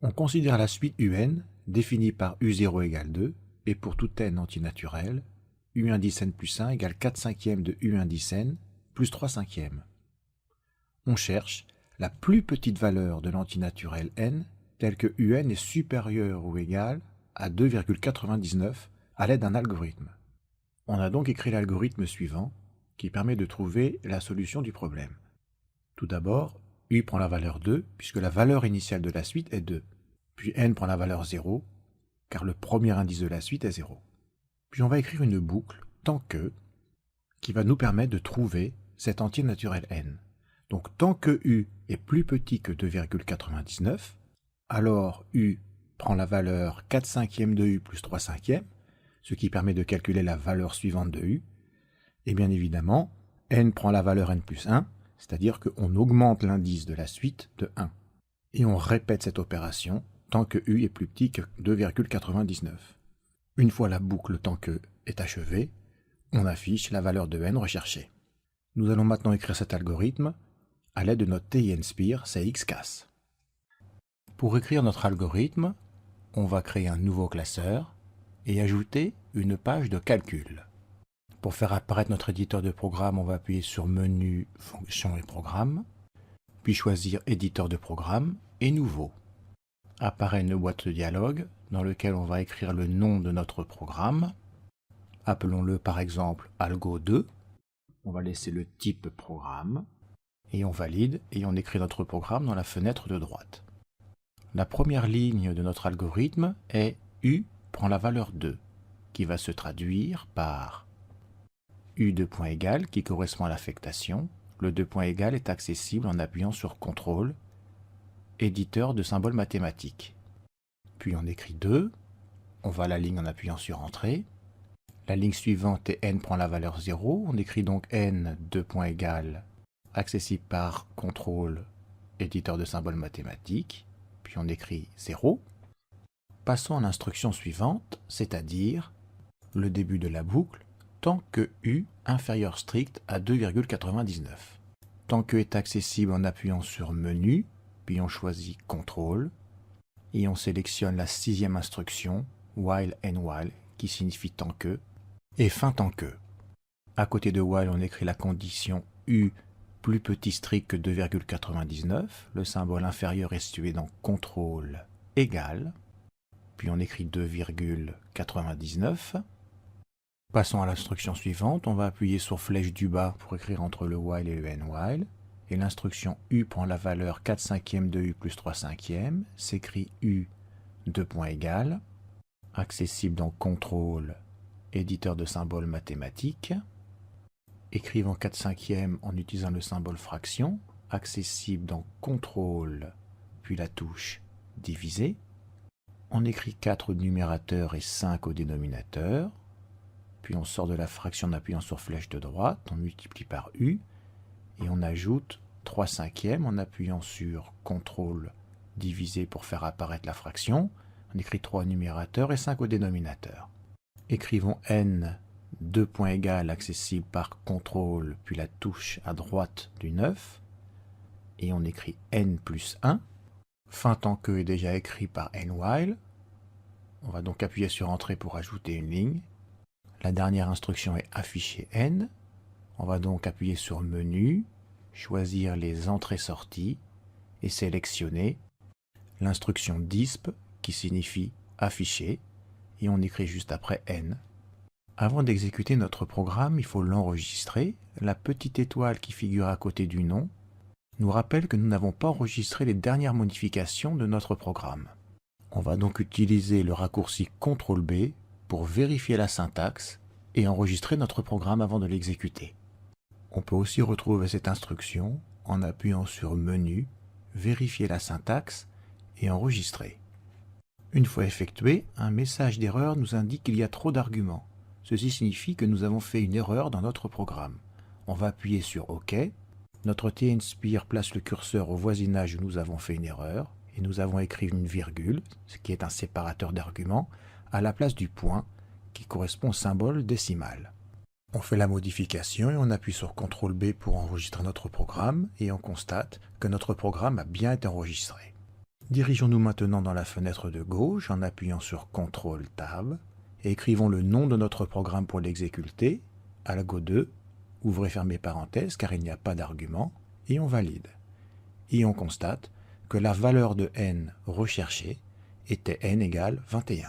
On considère la suite UN définie par U0 égale 2 et pour tout n antinaturel, U indice n plus 1 égale 4 cinquièmes de U indice n plus 3 cinquièmes. On cherche la plus petite valeur de l'antinaturel n telle que UN est supérieur ou égal à 2,99 à l'aide d'un algorithme. On a donc écrit l'algorithme suivant qui permet de trouver la solution du problème. Tout d'abord, U prend la valeur 2 puisque la valeur initiale de la suite est 2. Puis n prend la valeur 0 car le premier indice de la suite est 0. Puis on va écrire une boucle tant que qui va nous permettre de trouver cet entier naturel n. Donc tant que U est plus petit que 2,99, alors U prend la valeur 4 cinquièmes de U plus 3 cinquièmes, ce qui permet de calculer la valeur suivante de U. Et bien évidemment, n prend la valeur n plus 1, c'est-à-dire qu'on augmente l'indice de la suite de 1. Et on répète cette opération tant que U est plus petit que 2,99. Une fois la boucle tant que est achevée, on affiche la valeur de n recherchée. Nous allons maintenant écrire cet algorithme à l'aide de notre TINSPIR CXCAS. Pour écrire notre algorithme, on va créer un nouveau classeur et ajouter une page de calcul. Pour faire apparaître notre éditeur de programme, on va appuyer sur Menu, Fonctions et Programmes, puis choisir Éditeur de programme et Nouveau. Apparaît une boîte de dialogue dans laquelle on va écrire le nom de notre programme. Appelons-le par exemple Algo2. On va laisser le type programme et on valide et on écrit notre programme dans la fenêtre de droite. La première ligne de notre algorithme est U prend la valeur 2 qui va se traduire par U de point égal qui correspond à l'affectation. Le 2 point égal est accessible en appuyant sur CTRL, éditeur de symboles mathématiques. Puis on écrit 2, on va à la ligne en appuyant sur Entrée. La ligne suivante est n prend la valeur 0, on écrit donc n 2 point égal, accessible par CTRL, éditeur de symboles mathématiques, puis on écrit 0. Passons à l'instruction suivante, c'est-à-dire le début de la boucle, tant que U inférieur strict à 2,99. Tant que est accessible en appuyant sur Menu, puis on choisit CTRL, et on sélectionne la 6e instruction, while and while, qui signifie tant que, et fin tant que. À côté de while, on écrit la condition U plus petit strict que 2,99. Le symbole inférieur est situé dans CTRL égal, puis on écrit 2,99. Passons à l'instruction suivante, on va appuyer sur flèche du bas pour écrire entre le while et le end while. Et l'instruction U prend la valeur 4 cinquièmes de U plus 3 cinquièmes, s'écrit U 2 point égal, accessible dans CTRL, éditeur de symboles mathématiques. Écrivons 4 cinquièmes en utilisant le symbole fraction, accessible dans CTRL, puis la touche diviser. On écrit 4 au numérateur et 5 au dénominateur. Puis on sort de la fraction en appuyant sur flèche de droite, on multiplie par U, et on ajoute 3 cinquièmes en appuyant sur CTRL divisé pour faire apparaître la fraction. On écrit 3 au numérateur et 5 au dénominateur. Écrivons n 2 point égal accessible par CTRL puis la touche à droite du 9. Et on écrit n plus 1. Fin tant que est déjà écrit par n while. On va donc appuyer sur Entrée pour ajouter une ligne. La dernière instruction est afficher n. On va donc appuyer sur Menu, choisir les entrées-sorties et sélectionner l'instruction disp qui signifie afficher et on écrit juste après n. Avant d'exécuter notre programme, il faut l'enregistrer. La petite étoile qui figure à côté du nom nous rappelle que nous n'avons pas enregistré les dernières modifications de notre programme. On va donc utiliser le raccourci CTRL-B pour vérifier la syntaxe et enregistrer notre programme avant de l'exécuter. On peut aussi retrouver cette instruction en appuyant sur Menu, Vérifier la syntaxe et Enregistrer. Une fois effectué, un message d'erreur nous indique qu'il y a trop d'arguments. Ceci signifie que nous avons fait une erreur dans notre programme. On va appuyer sur OK. Notre TNSPIR place le curseur au voisinage où nous avons fait une erreur et nous avons écrit une virgule, ce qui est un séparateur d'arguments, à la place du point qui correspond au symbole décimal. On fait la modification et on appuie sur CTRL-B pour enregistrer notre programme et on constate que notre programme a bien été enregistré. Dirigeons-nous maintenant dans la fenêtre de gauche en appuyant sur CTRL-Tab et écrivons le nom de notre programme pour l'exécuter, algo2, ouvrez fermez parenthèses car il n'y a pas d'argument, et on valide. Et on constate que la valeur de n recherchée était n égale 21.